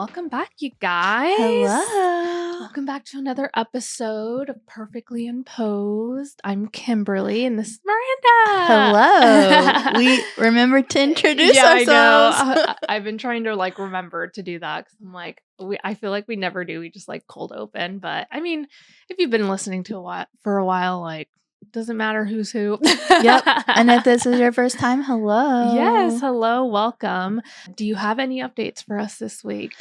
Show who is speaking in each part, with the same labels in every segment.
Speaker 1: welcome back, you guys.
Speaker 2: Hello.
Speaker 1: Welcome back to another episode of Perfectly Unposed. I'm Kimberly, and this is Miranda.
Speaker 2: Hello. We remember to introduce ourselves.
Speaker 1: I know. I've been trying to remember to do that because I'm like, I feel like we never do. We just cold open. But I mean, if you've been listening to for a while, doesn't matter who's who.
Speaker 2: Yep. And if this is your first time, hello.
Speaker 1: Yes, hello, welcome. Do you have any updates for us this week?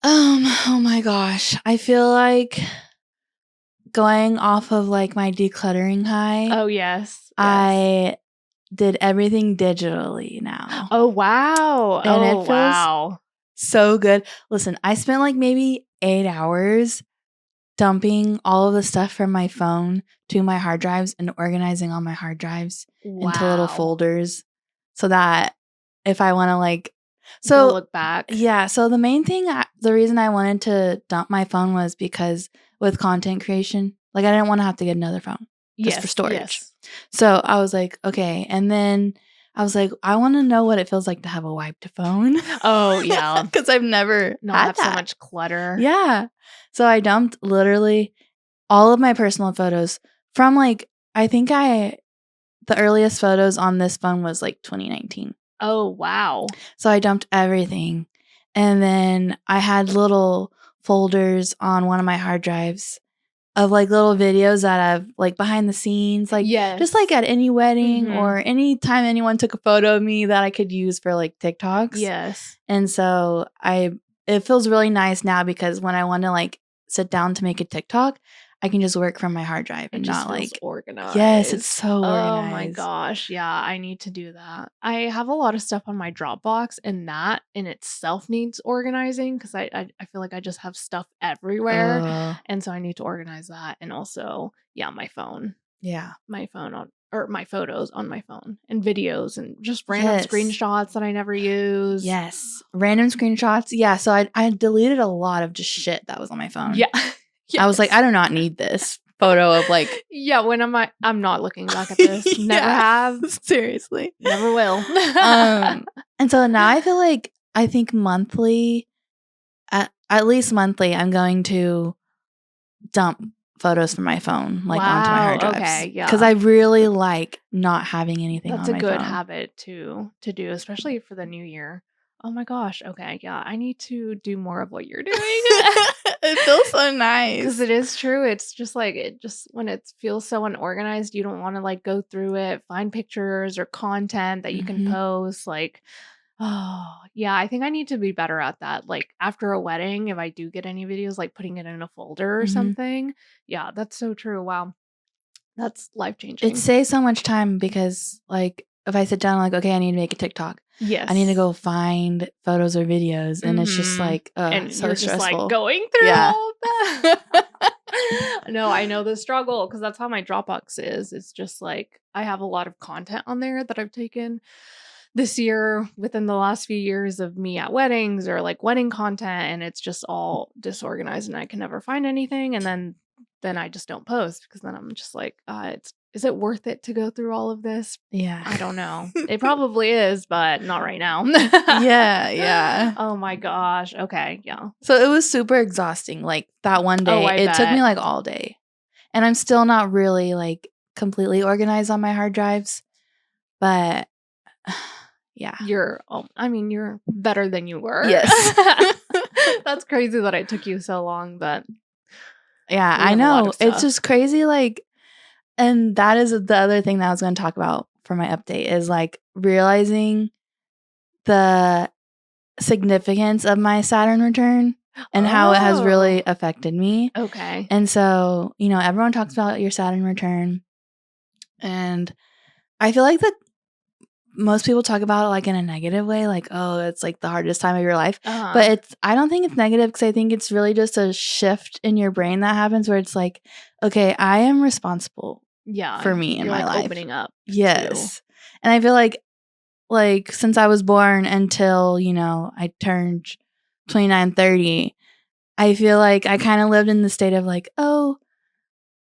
Speaker 2: Oh my gosh. I feel like going off of my decluttering high.
Speaker 1: Oh, yes.
Speaker 2: I did everything digitally now.
Speaker 1: Oh, wow.
Speaker 2: And it feels so good. Listen, I spent maybe 8 hours dumping all of the stuff from my phone to my hard drives and organizing all my hard drives into little folders so that if I want to
Speaker 1: look back.
Speaker 2: Yeah. So the main thing, the reason I wanted to dump my phone was because with content creation, I didn't want to have to get another phone just for storage. Yes. So I was like, okay. And then I was like, I want to know what it feels like to have a wiped phone.
Speaker 1: Oh, yeah.
Speaker 2: Because I've never had
Speaker 1: so much clutter.
Speaker 2: Yeah. So I dumped literally all of my personal photos from I think the earliest photos on this phone was 2019.
Speaker 1: Oh, wow.
Speaker 2: So I dumped everything. And then I had little folders on one of my hard drives of little videos that I've behind the scenes,
Speaker 1: yes.
Speaker 2: just at any wedding or any time anyone took a photo of me that I could use for TikToks.
Speaker 1: Yes.
Speaker 2: And so it feels really nice now because when I want to sit down to make a TikTok, I can just work from my hard drive and not
Speaker 1: organized.
Speaker 2: Yes, it's so organized.
Speaker 1: Oh my gosh. Yeah, I need to do that. I have a lot of stuff on my Dropbox, and that in itself needs organizing because I feel like I just have stuff everywhere. And so I need to organize that. And also, my phone.
Speaker 2: Yeah.
Speaker 1: My phone my photos on my phone and videos and just random screenshots that I never use.
Speaker 2: Yes. Random screenshots. Yeah. So I deleted a lot of just shit that was on my phone.
Speaker 1: Yeah.
Speaker 2: Yes. I was like, I do not need this photo of
Speaker 1: Yeah, when I'm not looking back at this. Never have.
Speaker 2: Seriously.
Speaker 1: Never will.
Speaker 2: And so now I feel I think monthly, at least monthly, I'm going to dump photos from my phone onto my hard drives.
Speaker 1: Okay, yeah.
Speaker 2: Because I really like not having anything on my phone.
Speaker 1: That's a good habit to do, especially for the new year. Oh my gosh. Okay, yeah. I need to do more of what you're doing.
Speaker 2: It feels so nice.
Speaker 1: Because it is true. It's just when it feels so unorganized, you don't want to go through it, find pictures or content that you can post. Oh, yeah, I think I need to be better at that. After a wedding, if I do get any videos, putting it in a folder or something. Yeah, that's so true. Wow. That's life-changing.
Speaker 2: It saves so much time because, if I sit down, okay, I need to make a TikTok.
Speaker 1: Yes.
Speaker 2: I need to go find photos or videos. And it's just
Speaker 1: and
Speaker 2: so
Speaker 1: you're
Speaker 2: stressful.
Speaker 1: Just going through all of that. No, I know the struggle because that's how my Dropbox is. It's just I have a lot of content on there that I've taken this year within the last few years of me at weddings or wedding content, and it's just all disorganized and I can never find anything, and then I just don't post because then I'm just is it worth it to go through all of this?
Speaker 2: Yeah.
Speaker 1: I don't know. It probably is, but not right now.
Speaker 2: Yeah.
Speaker 1: Oh my gosh. Okay, yeah.
Speaker 2: So it was super exhausting. That one day, it took me all day. And I'm still not really completely organized on my hard drives. But yeah.
Speaker 1: You're better than you were.
Speaker 2: Yes.
Speaker 1: That's crazy that it took you so long, but
Speaker 2: yeah, I know. It's just crazy. And that is the other thing that I was going to talk about for my update is realizing the significance of my Saturn return and how it has really affected me.
Speaker 1: Okay.
Speaker 2: And so, everyone talks about your Saturn return. And I feel that most people talk about it in a negative way, oh, it's the hardest time of your life. But I don't think it's negative because I think it's really just a shift in your brain that happens where it's okay, I am responsible for me in my life.
Speaker 1: Opening up.
Speaker 2: Yes. And I feel since I was born until, I turned 29, 30, I feel I kind of lived in the state of oh,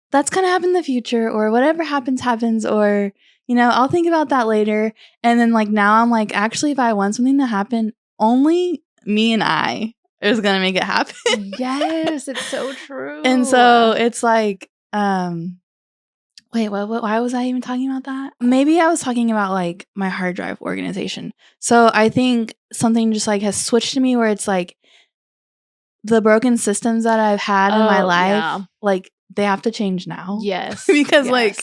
Speaker 2: that's going to happen in the future or whatever happens or I'll think about that later. And then now I'm actually, if I want something to happen, only me and I it was gonna make it happen.
Speaker 1: Yes, it's so true.
Speaker 2: And so it's like, wait, what? Why was I even talking about that? Maybe I was talking about like my hard drive organization. So I think something just like has switched to me where it's like the broken systems that I've had in my life, like they have to change now.
Speaker 1: Yes,
Speaker 2: because like,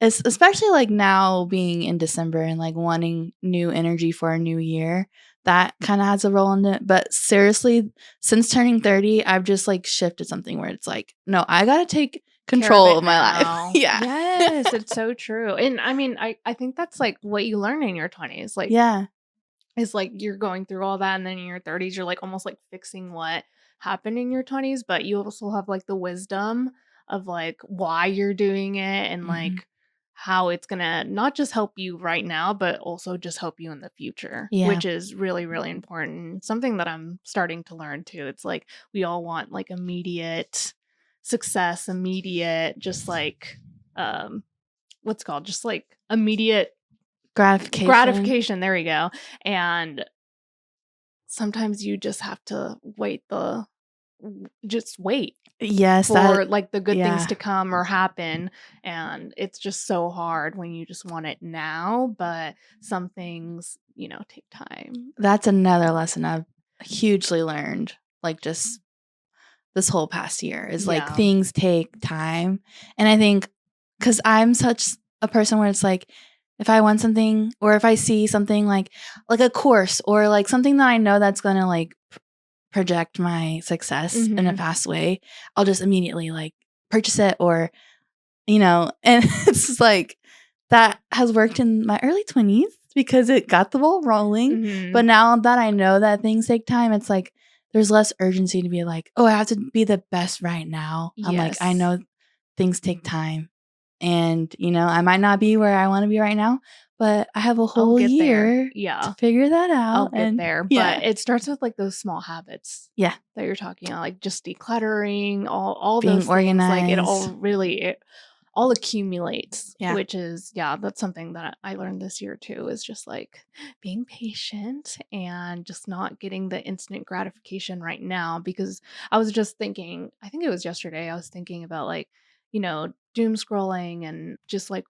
Speaker 2: especially like now being in December and like wanting new energy for a new year, that kind of has a role in it. But seriously, since turning 30, I've just like shifted something where it's like, no, I gotta take control of my life. Yeah.
Speaker 1: Yes, it's so true. And I mean, I think that's like what you learn in your 20s. Like,
Speaker 2: yeah.
Speaker 1: It's like you're going through all that, and then in your 30s, you're like almost like fixing what happened in your 20s, but you also have like the wisdom of like why you're doing it and like how it's gonna not just help you right now, but also just help you in the future, which is really, really important. Something that I'm starting to learn too. It's like we all want like immediate success, immediate, just like, what's it called? Just like immediate gratification. There we go. And sometimes you just have to wait.
Speaker 2: Yes,
Speaker 1: for like the good things to come or happen. And it's just so hard when you just want it now, but some things, take time.
Speaker 2: That's another lesson I've hugely learned, like just this whole past year is like things take time. And I think because I'm such a person where it's like, if I want something or if I see something like a course or like something that I know that's going to like project my success in a fast way, I'll just immediately like purchase it or, and it's like that has worked in my early 20s because it got the ball rolling. But now that I know that things take time, it's like there's less urgency to be like, oh, I have to be the best right now. Yes. I'm like, I know things take time. And, I might not be where I want to be right now, but I have a whole year to figure that out.
Speaker 1: I'll get there. But it starts with like those small habits.
Speaker 2: Yeah.
Speaker 1: That you're talking about, like just decluttering, all
Speaker 2: being
Speaker 1: those
Speaker 2: organized.
Speaker 1: Things. Like it all really all accumulates.
Speaker 2: Yeah.
Speaker 1: Which is, that's something that I learned this year too, is just like being patient and just not getting the instant gratification right now. Because I was just thinking, I think it was yesterday, I was thinking about like, doom scrolling and just like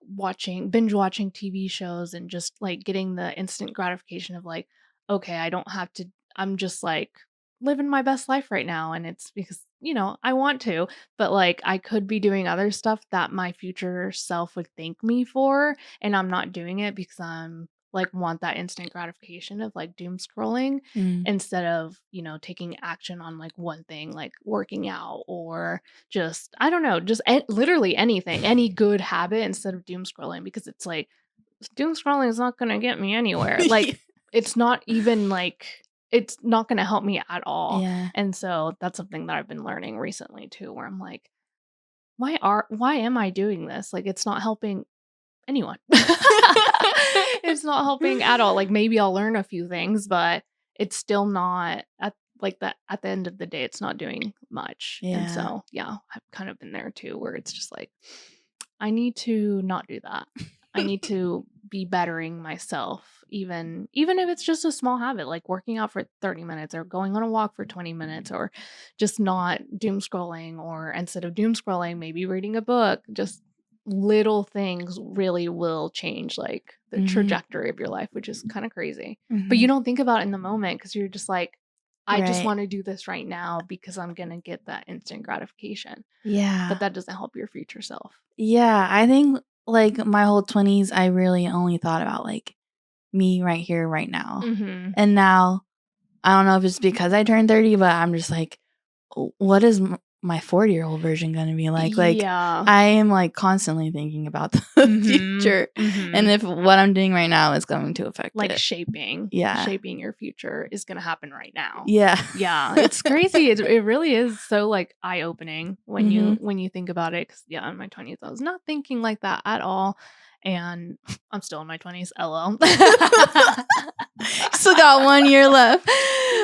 Speaker 1: binge watching TV shows and just like getting the instant gratification of like, okay, I don't have to, I'm just like living my best life right now. And it's because, I want to, but like I could be doing other stuff that my future self would thank me for. And I'm not doing it because I'm like want that instant gratification of like doom scrolling instead of, taking action on like one thing, like working out or just, I don't know, just literally anything, any good habit instead of doom scrolling, because it's like doom scrolling is not going to get me anywhere. Like it's not even like, it's not going to help me at all.
Speaker 2: Yeah.
Speaker 1: And so that's something that I've been learning recently too, where I'm like, why am I doing this? Like it's not helping anyone. It's not helping at all. Like maybe I'll learn a few things, but it's still not at the end of the day, it's not doing much.
Speaker 2: Yeah.
Speaker 1: And so, I've kind of been there too, where it's just like, I need to not do that. I need to be bettering myself, even if it's just a small habit, like working out for 30 minutes or going on a walk for 20 minutes or just not doom scrolling, or instead of doom scrolling, maybe reading a book. Just little things really will change like the trajectory of your life, which is kind of crazy. But you don't think about it in the moment because you're just like, I just want to do this right now because I'm going to get that instant gratification.
Speaker 2: Yeah.
Speaker 1: But that doesn't help your future self.
Speaker 2: Yeah. I think like my whole 20s, I really only thought about like me right here, right now. And now, I don't know if it's because I turned 30, but I'm just like, what is my 40-year-old version going to be like? Like, I am like constantly thinking about the future and if what I'm doing right now is going to affect
Speaker 1: like
Speaker 2: it.
Speaker 1: shaping your future is going to happen right now.
Speaker 2: Yeah.
Speaker 1: It's crazy. It really is so like eye-opening when you think about it. Because in my 20s I was not thinking like that at all, and I'm still in my 20s. LO.
Speaker 2: Still got 1 year left.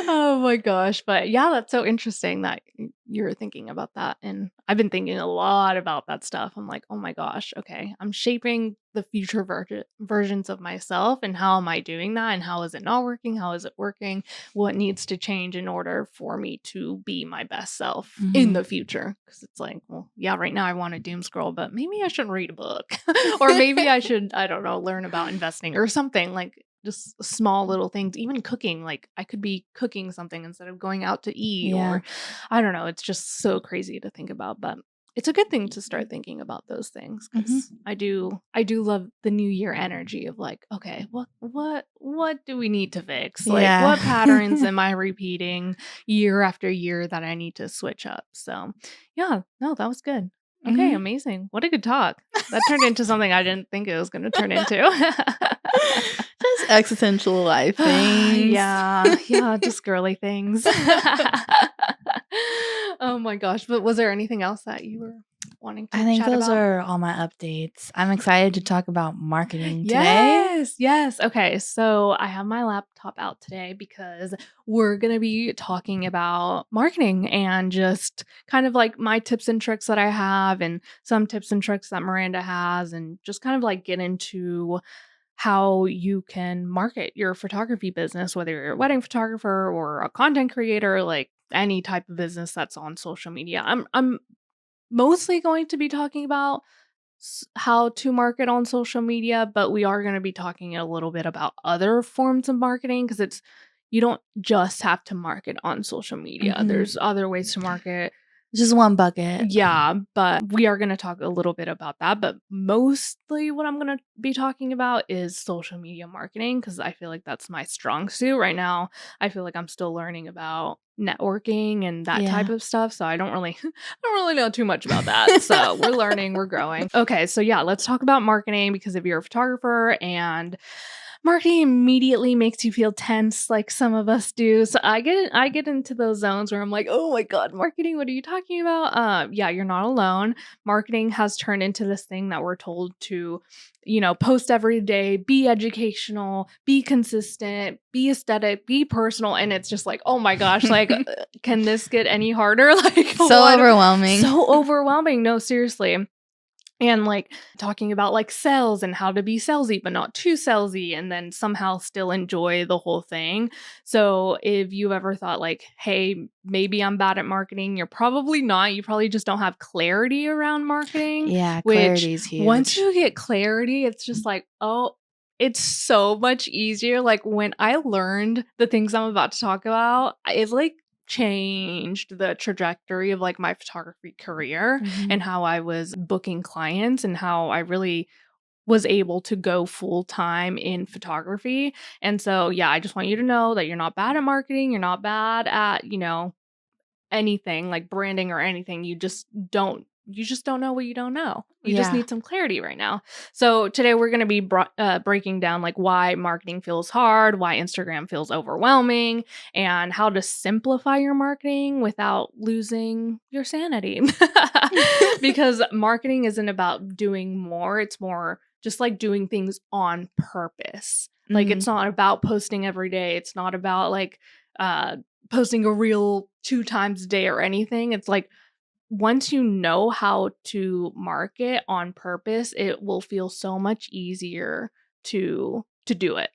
Speaker 1: Oh my gosh. But yeah, that's so interesting that you're thinking about that. And I've been thinking a lot about that stuff. I'm like, oh my gosh, okay. I'm shaping the future versions of myself. And how am I doing that? And how is it not working? How is it working? What needs to change in order for me to be my best self in the future? Because it's like, well, yeah, right now I want to doom scroll, but maybe I shouldn't read a book. Or maybe I should, I don't know, learn about investing or something, like just small little things. Even cooking, like I could be cooking something instead of going out to eat.
Speaker 2: Yeah.
Speaker 1: Or I don't know, it's just so crazy to think about. But it's a good thing to start thinking about those things, because I do love the new year energy of like, okay, what do we need to fix? Like,
Speaker 2: Yeah.
Speaker 1: what patterns am I repeating year after year that I need to switch up? So yeah, no, that was good. Okay, amazing. What a good talk. That turned into something I didn't think it was going to turn into.
Speaker 2: Just existential life things.
Speaker 1: Yeah, just girly things. Oh my gosh. But was there anything else that you were wanting to
Speaker 2: I think
Speaker 1: chat
Speaker 2: those
Speaker 1: about?
Speaker 2: are all my updates. I'm excited to talk about marketing today.
Speaker 1: Yes. Okay, so I have my laptop out today because we're going to be talking about marketing and just kind of like my tips and tricks that I have, and some tips and tricks that Miranda has, and just kind of like get into how you can market your photography business, whether you're a wedding photographer or a content creator, like any type of business that's on social media. I'm mostly going to be talking about how to market on social media, but we are going to be talking a little bit about other forms of marketing, because you don't just have to market on social media. There's other ways to market.
Speaker 2: Just one bucket.
Speaker 1: Yeah, but we are going to talk a little bit about that. But mostly what I'm going to be talking about is social media marketing, because I feel like that's my strong suit right now. I feel like I'm still learning about networking and that type of stuff. So I don't really know too much about that. So we're learning, we're growing. Okay, so yeah, let's talk about marketing, because if you're a photographer and marketing immediately makes you feel tense, like some of us do. So I get into those zones where I'm like, oh my God, marketing, what are you talking about? Yeah, you're not alone. Marketing has turned into this thing that we're told to, post every day, be educational, be consistent, be aesthetic, be personal. And it's just like, oh my gosh, like, can this get any harder? Like,
Speaker 2: so overwhelming.
Speaker 1: So overwhelming. No, seriously. And like talking about like sales and how to be salesy, but not too salesy, and then somehow still enjoy the whole thing. So if you've ever thought like, hey, maybe I'm bad at marketing, you're probably not. You probably just don't have clarity around marketing.
Speaker 2: Yeah, clarity is huge.
Speaker 1: Once you get clarity, it's just like, oh, it's so much easier. Like when I learned the things I'm about to talk about, it's like changed the trajectory of like my photography career and how I was booking clients and how I really was able to go full time in photography. And so, yeah, I just want you to know that you're not bad at marketing. You're not bad at, anything like branding or anything. You just don't know what you don't know. You just need some clarity right now. So today we're going to be breaking down like why marketing feels hard, why Instagram feels overwhelming, and how to simplify your marketing without losing your sanity. Because marketing isn't about doing more. It's more just like doing things on purpose. Like it's not about posting every day. It's not about like posting a reel 2 times a day or anything. It's like once you know how to market on purpose, it will feel so much easier to do it.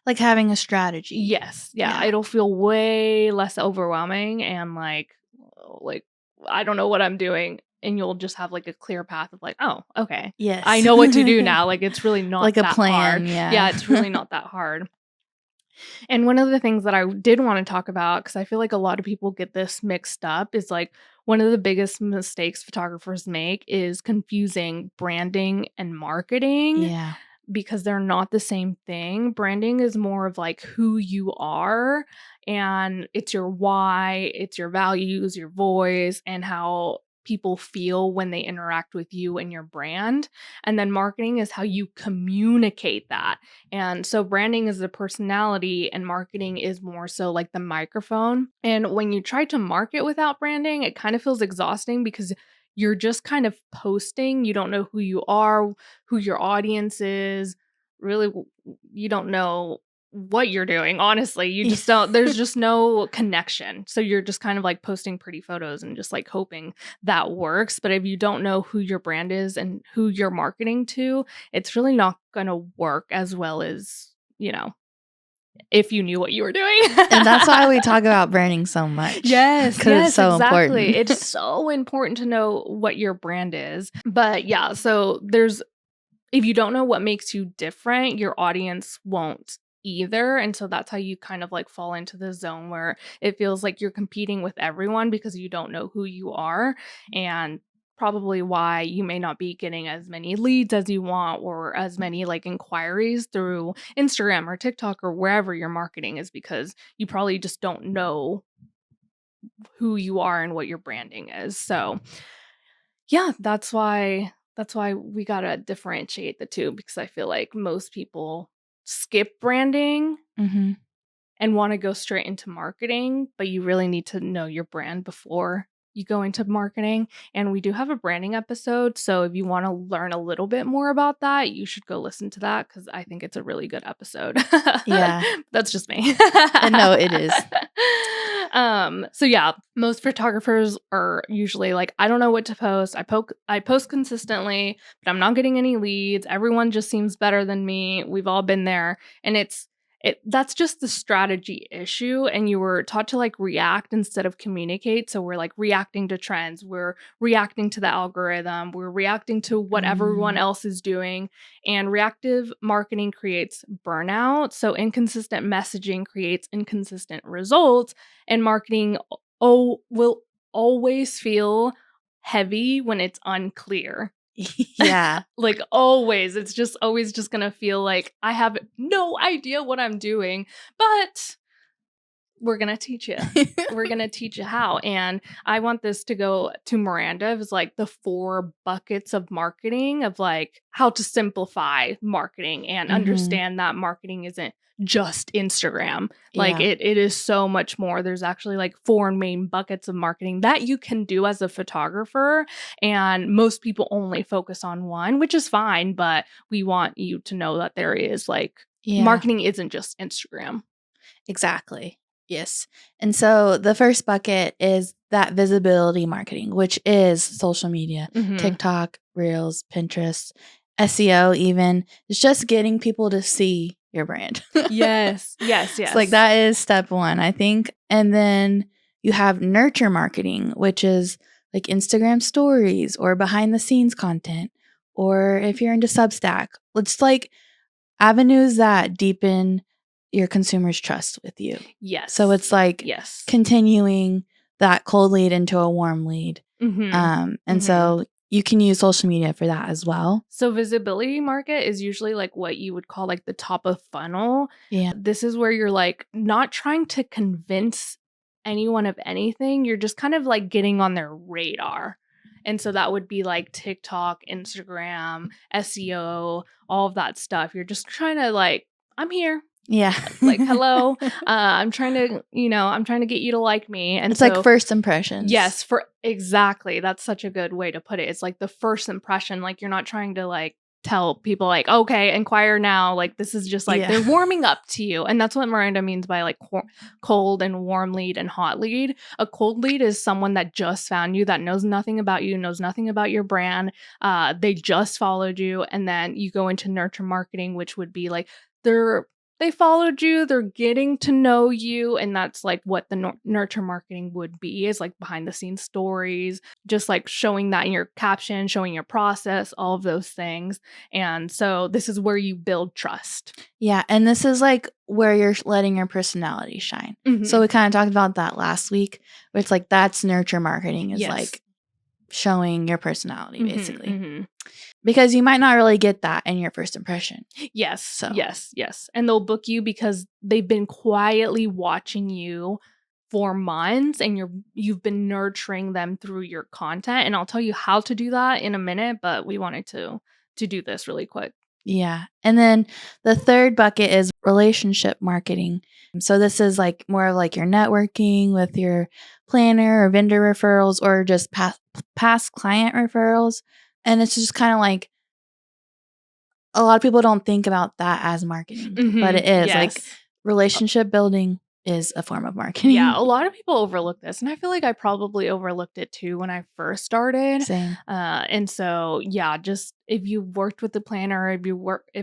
Speaker 2: Like having a strategy.
Speaker 1: Yes. Yeah. It'll feel way less overwhelming and like I don't know what I'm doing. And you'll just have like a clear path of like, oh, okay.
Speaker 2: Yes.
Speaker 1: I know what to do now. Like it's really not
Speaker 2: like
Speaker 1: that
Speaker 2: a plan.
Speaker 1: Hard.
Speaker 2: Yeah,
Speaker 1: it's really not that hard. And one of the things that I did want to talk about, because I feel like a lot of people get this mixed up, is like one of the biggest mistakes photographers make is confusing branding and marketing.
Speaker 2: Yeah.
Speaker 1: Because they're not the same thing. Branding is more of like who you are, and it's your why, it's your values, your voice, and how people feel when they interact with you and your brand. And then marketing is how you communicate that. And so branding is the personality and marketing is more so like the microphone. And when you try to market without branding, it kind of feels exhausting because you're just kind of posting. You don't know who you are, who your audience is, really you don't know what you're doing. Honestly, you just don't, there's just no connection. So you're just kind of like posting pretty photos and just like hoping that works. But if you don't know who your brand is and who you're marketing to, it's really not going to work as well as, you know, if you knew what you were doing.
Speaker 2: And that's why we talk about branding so much.
Speaker 1: Yes,
Speaker 2: because it's so
Speaker 1: exactly.
Speaker 2: important.
Speaker 1: It's so important to know what your brand is. But yeah, so if you don't know what makes you different, your audience won't either. And so that's how you kind of like fall into the zone where it feels like you're competing with everyone because you don't know who you are, and probably why you may not be getting as many leads as you want or as many like inquiries through Instagram or TikTok or wherever you're marketing, is because you probably just don't know who you are and what your branding is. So yeah, that's why we gotta differentiate the two, because I feel like most people skip branding
Speaker 2: Mm-hmm.
Speaker 1: and want to go straight into marketing, but you really need to know your brand before you go into marketing. And we do have a branding episode, so if you want to learn a little bit more about that, you should go listen to that, because I think it's a really good episode.
Speaker 2: Yeah.
Speaker 1: That's just me.
Speaker 2: No, it is.
Speaker 1: So yeah, most photographers are usually like, I don't know what to post. I post consistently, but I'm not getting any leads. Everyone just seems better than me. We've all been there. And that's just the strategy issue. And you were taught to like react instead of communicate. So we're like reacting to trends. We're reacting to the algorithm. We're reacting to what everyone else is doing. And reactive marketing creates burnout. So inconsistent messaging creates inconsistent results. And marketing will always feel heavy when it's unclear.
Speaker 2: Yeah.
Speaker 1: Like always, it's just always just gonna feel like I have no idea what I'm doing, but we're gonna teach you. We're gonna teach you how. And I want this to go to Miranda as like the 4 buckets of marketing, of like how to simplify marketing and understand that marketing isn't just Instagram. Like it is so much more. There's actually like 4 main buckets of marketing that you can do as a photographer. And most people only focus on one, which is fine, but we want you to know that there is like marketing isn't just Instagram.
Speaker 2: Exactly. Yes. And so the first bucket is that visibility marketing, which is social media, TikTok, Reels, Pinterest, SEO even. It's just getting people to see your brand.
Speaker 1: Yes. It's
Speaker 2: like that is step 1, I think. And then you have nurture marketing, which is like Instagram stories or behind the scenes content, or if you're into Substack, it's like avenues that deepen your consumers' trust with you.
Speaker 1: Yes.
Speaker 2: So it's like continuing that cold lead into a warm lead. And so you can use social media for that as well.
Speaker 1: So visibility market is usually like what you would call like the top of funnel.
Speaker 2: Yeah.
Speaker 1: This is where you're like not trying to convince anyone of anything. You're just kind of like getting on their radar. And so that would be like TikTok, Instagram, SEO, all of that stuff. You're just trying to like, I'm here.
Speaker 2: Yeah.
Speaker 1: Like, hello. I'm trying to get you to like me. And
Speaker 2: it's like first impressions.
Speaker 1: Yes, exactly. That's such a good way to put it. It's like the first impression. Like you're not trying to like tell people like, okay, inquire now. Like this is just like they're warming up to you. And that's what Miranda means by like cold and warm lead and hot lead. A cold lead is someone that just found you, that knows nothing about you, knows nothing about your brand. They just followed you. And then you go into nurture marketing, which would be like they followed you, they're getting to know you, and that's like what the nurture marketing would be, is like behind the scenes stories, just like showing that in your caption, showing your process, all of those things. And so this is where you build trust.
Speaker 2: Yeah, and this is like where you're letting your personality shine. So we kind of talked about that last week, where it's like that's nurture marketing, is like showing your personality basically. Because you might not really get that in your first impression.
Speaker 1: Yes. So. Yes. And they'll book you because they've been quietly watching you for months, and you've been nurturing them through your content. And I'll tell you how to do that in a minute, but we wanted to do this really quick.
Speaker 2: Yeah. And then the third bucket is relationship marketing. So this is like more of like your networking with your planner or vendor referrals, or just past client referrals. And it's just kind of like a lot of people don't think about that as marketing, but it is. Like,
Speaker 1: Yes.
Speaker 2: relationship building is a form of marketing.
Speaker 1: Yeah, a lot of people overlook this, and I feel like I probably overlooked it too when I first started.
Speaker 2: Same.
Speaker 1: And so yeah, just if you worked with the planner, if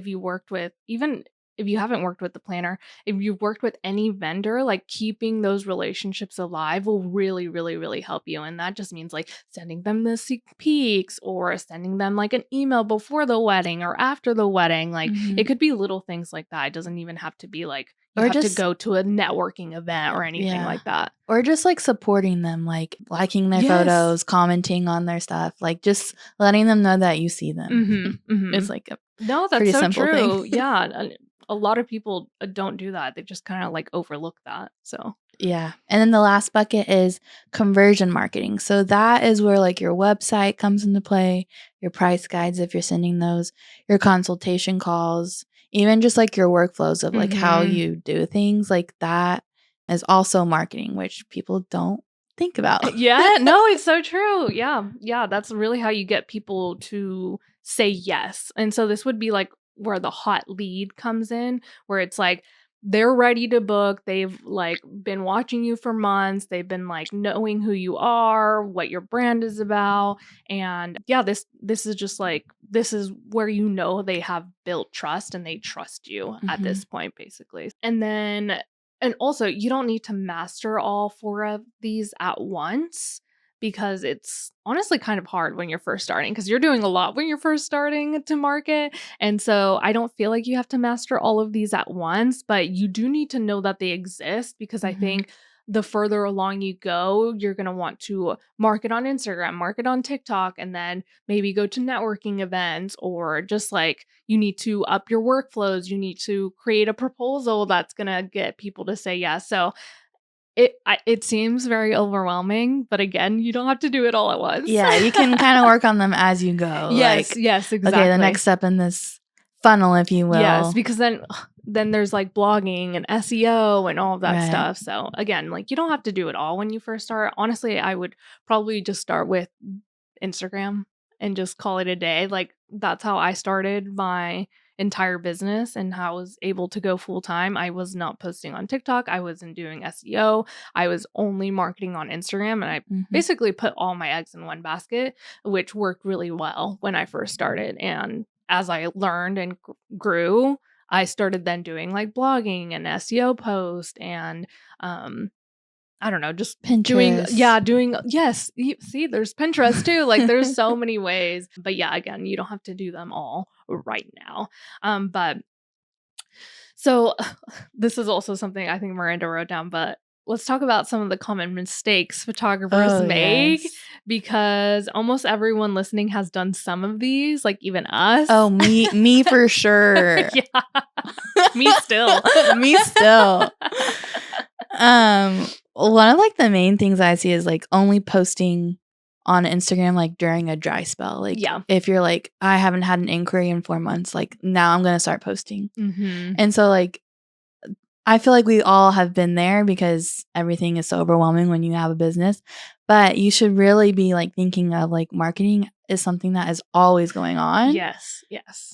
Speaker 1: you worked with, even if you haven't worked with the planner, if you've worked with any vendor, like keeping those relationships alive will really, really, really help you. And that just means like sending them the sneak peeks or sending them like an email before the wedding or after the wedding. Like it could be little things like that. It doesn't even have to be like you
Speaker 2: Or
Speaker 1: have to
Speaker 2: just-
Speaker 1: go to a networking event or anything like that.
Speaker 2: Or just like supporting them, like liking their
Speaker 1: Yes.
Speaker 2: photos, commenting on their stuff, like just letting them know that you see them. It's like a
Speaker 1: No, that's
Speaker 2: pretty
Speaker 1: so
Speaker 2: simple
Speaker 1: true.
Speaker 2: thing.
Speaker 1: Yeah. And a lot of people don't do that. They just kind of like overlook that. So
Speaker 2: yeah. And then the last bucket is conversion marketing. So that is where like your website comes into play, your price guides if you're sending those, your consultation calls, even just like your workflows of like how you do things, like that is also marketing, which people don't think about.
Speaker 1: yeah, no, it's so true. Yeah. Yeah. That's really how you get people to say yes. And so this would be like where the hot lead comes in, where it's like they're ready to book. They've like been watching you for months. They've been like knowing who you are, what your brand is about. And yeah, this is just like this is where you know they have built trust and they trust you at this point, basically. And also, you don't need to master all 4 of these at once because it's honestly kind of hard when you're first starting because you're doing a lot when you're first starting to market. And so I don't feel like you have to master all of these at once, but you do need to know that they exist because I think the further along you go, you're going to want to market on Instagram, market on TikTok, and then maybe go to networking events or just like you need to up your workflows. You need to create a proposal that's going to get people to say yes. So it seems very overwhelming, but again, you don't have to do it all at once.
Speaker 2: Yeah, you can kind of work on them as you go.
Speaker 1: Yes,
Speaker 2: like,
Speaker 1: yes, exactly.
Speaker 2: Okay, the next step in this funnel, if you will.
Speaker 1: Yes, because then there's like blogging and SEO and all of that stuff. So again, like you don't have to do it all when you first start. Honestly, I would probably just start with Instagram and just call it a day. Like that's how I started my entire business and how I was able to go full time. I was not posting on TikTok. I wasn't doing SEO. I was only marketing on Instagram, and I basically put all my eggs in one basket, which worked really well when I first started. And as I learned and grew, I started then doing like blogging and SEO posts and I don't know, just
Speaker 2: Pinterest.
Speaker 1: doing yes. See, there's Pinterest too. Like there's so many ways. But yeah, again, you don't have to do them all right now. But so this is also something I think Miranda wrote down, but let's talk about some of the common mistakes photographers make because almost everyone listening has done some of these, like even us.
Speaker 2: Oh, me for sure.
Speaker 1: Yeah. Me still.
Speaker 2: Me still. One of like the main things I see is like only posting on Instagram like during a dry spell. Like if you're like, I haven't had an inquiry in 4 months, like now I'm gonna start posting. And so like I feel like we all have been there because everything is so overwhelming when you have a business. But you should really be like thinking of like marketing is something that is always going on.
Speaker 1: Yes.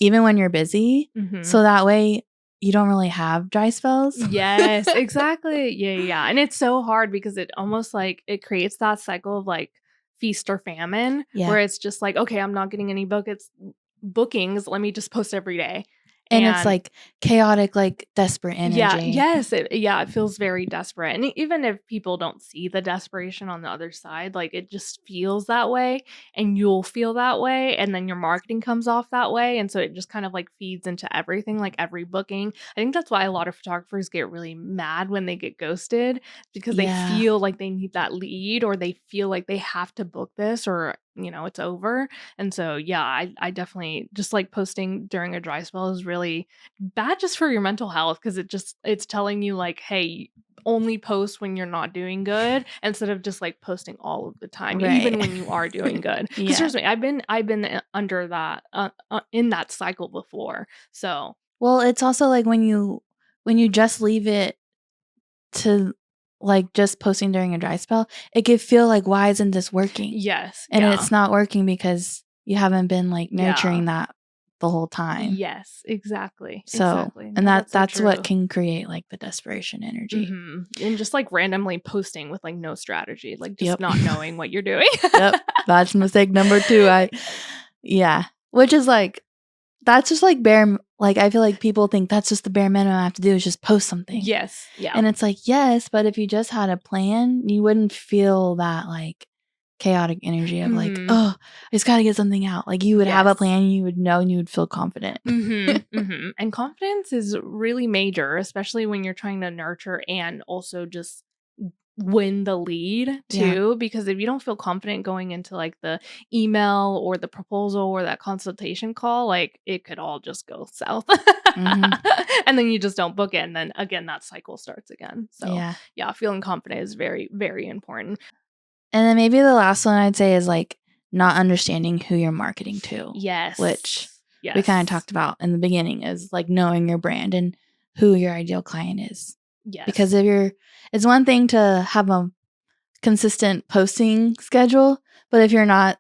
Speaker 2: Even when you're busy. So that way you don't really have dry spells.
Speaker 1: Yes, exactly. Yeah. And it's so hard because it almost like it creates that cycle of like feast or famine where it's just like, okay, I'm not getting any bookings. Let me just post every day.
Speaker 2: And it's like chaotic, like desperate energy.
Speaker 1: Yeah. Yes. It feels very desperate. And even if people don't see the desperation on the other side, like it just feels that way and you'll feel that way. And then your marketing comes off that way. And so it just kind of like feeds into everything, like every booking. I think that's why a lot of photographers get really mad when they get ghosted because they feel like they need that lead or they feel like they have to book this or it's over. And so yeah, I definitely just like posting during a dry spell is really bad just for your mental health because it's telling you like, hey, only post when you're not doing good instead of just like posting all of the time, even when you are doing good. Because trust me, I've been under that in that cycle before. So
Speaker 2: well, it's also like when you just leave it to like just posting during a dry spell, it could feel like, why isn't this working?
Speaker 1: Yes.
Speaker 2: And it's not working because you haven't been like nurturing that the whole time.
Speaker 1: Yes, exactly.
Speaker 2: So,
Speaker 1: exactly.
Speaker 2: and
Speaker 1: No,
Speaker 2: that's
Speaker 1: so
Speaker 2: what
Speaker 1: true.
Speaker 2: can create like the desperation energy.
Speaker 1: And just like randomly posting with like no strategy, like just
Speaker 2: Yep.
Speaker 1: not knowing what you're doing.
Speaker 2: Yep. That's mistake number 2. Yeah. Which is like, that's just like like I feel like people think that's just the bare minimum I have to do is just post something.
Speaker 1: Yes. Yeah.
Speaker 2: And it's like, yes, but if you just had a plan, you wouldn't feel that like chaotic energy of like, oh, I just got to get something out. Like you would have a plan, you would know, and you would feel confident.
Speaker 1: And confidence is really major, especially when you're trying to nurture and also just win the lead too, because if you don't feel confident going into like the email or the proposal or that consultation call, like it could all just go south. And then you just don't book it, and then again that cycle starts again. So yeah, feeling confident is very, very important.
Speaker 2: And then maybe the last one I'd say is like not understanding who you're marketing to.
Speaker 1: Yes.
Speaker 2: Which we kind of talked about in the beginning, is like knowing your brand and who your ideal client is.
Speaker 1: Yes.
Speaker 2: Because it's one thing to have a consistent posting schedule, but if you're not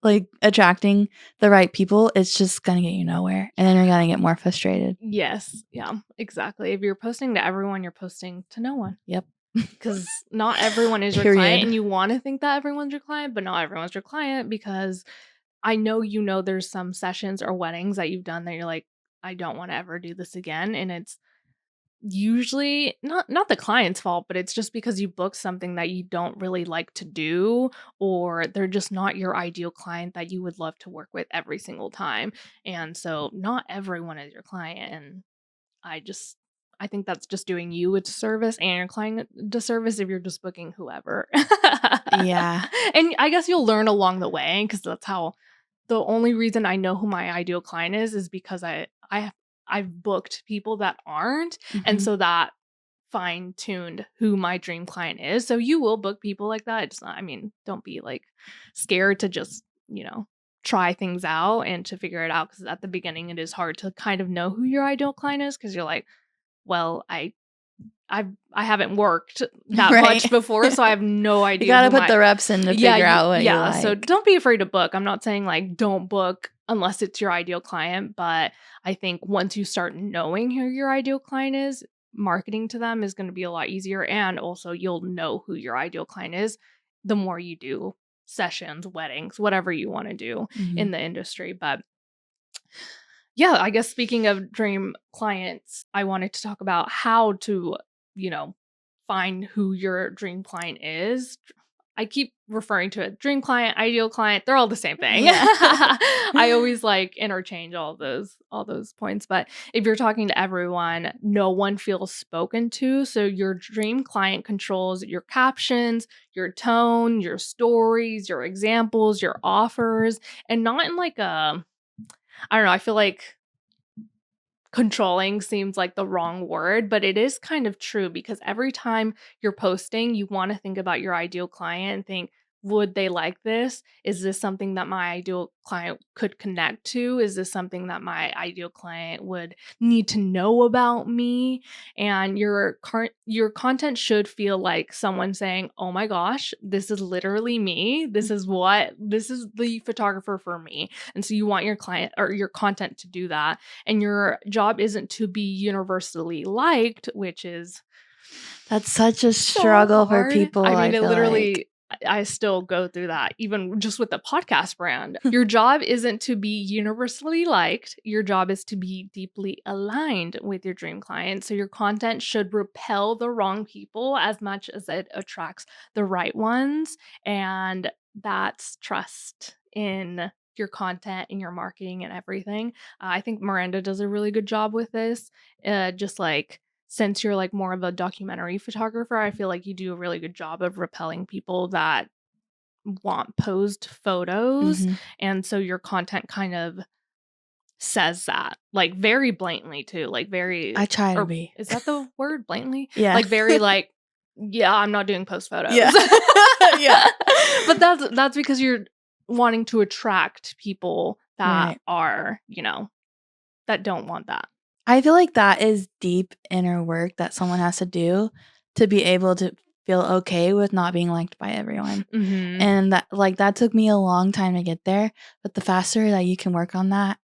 Speaker 2: like attracting the right people, it's just going to get you nowhere. And then you're going to get more frustrated.
Speaker 1: Yes. Yeah, exactly. If you're posting to everyone, you're posting to no one.
Speaker 2: Yep.
Speaker 1: Because not everyone is your client, and you want to think that everyone's your client, but not everyone's your client, because I know there's some sessions or weddings that you've done that you're like, I don't want to ever do this again. And it's usually not the client's fault, but it's just because you booked something that you don't really like to do, or they're just not your ideal client that you would love to work with every single time. And so not everyone is your client. And I think that's just doing you a disservice and your client a disservice if you're just booking whoever.
Speaker 2: Yeah.
Speaker 1: And I guess you'll learn along the way, because that's how the only reason I know who my ideal client is because I've booked people that aren't. And so that fine-tuned who my dream client is. So you will book people like that. It's not, don't be like scared to just, try things out and to figure it out, because at the beginning it is hard to kind of know who your ideal client is, because you're like, well, I haven't worked that much before, so I have no idea.
Speaker 2: You gotta put the reps in to figure out what you like.
Speaker 1: So don't be afraid to book. I'm not saying like don't book unless it's your ideal client, but I think once you start knowing who your ideal client is, marketing to them is going to be a lot easier, and also you'll know who your ideal client is the more you do sessions, weddings, whatever you want to do in the industry. But yeah, I guess speaking of dream clients, I wanted to talk about how to, find who your dream client is. I keep referring to it, dream client, ideal client, they're all the same thing. Yeah. I always like interchange all those points. But if you're talking to everyone, no one feels spoken to. So your dream client controls your captions, your tone, your stories, your examples, your offers, and not in like I don't know, I feel like controlling seems like the wrong word, but it is kind of true, because every time you're posting, you want to think about your ideal client and think, would they like this? Is this something that my ideal client could connect to? Is this something that my ideal client would need to know about me? And your content should feel like someone saying, oh my gosh, this is literally me. This is the photographer for me. And so you want your client or your content to do that. And your job isn't to be universally liked, which is
Speaker 2: that's such a struggle for people.
Speaker 1: I literally I still go through that, even just with the podcast brand. Your job isn't to be universally liked. Your job is to be deeply aligned with your dream client. So your content should repel the wrong people as much as it attracts the right ones. And that's trust in your content and your marketing and everything. I think Miranda does a really good job with this. Just like, since you're like more of a documentary photographer, I feel like you do a really good job of repelling people that want posed photos. And so your content kind of says that, like, very blatantly too, like very,
Speaker 2: I try to be.
Speaker 1: Is that the word, blatantly?
Speaker 2: Yeah.
Speaker 1: Like very like, yeah, I'm not doing post photos.
Speaker 2: Yeah. Yeah.
Speaker 1: But that's because you're wanting to attract people that are, that don't want that.
Speaker 2: I feel like that is deep inner work that someone has to do to be able to feel okay with not being liked by everyone. And that took me a long time to get there. But the faster that you can work on that,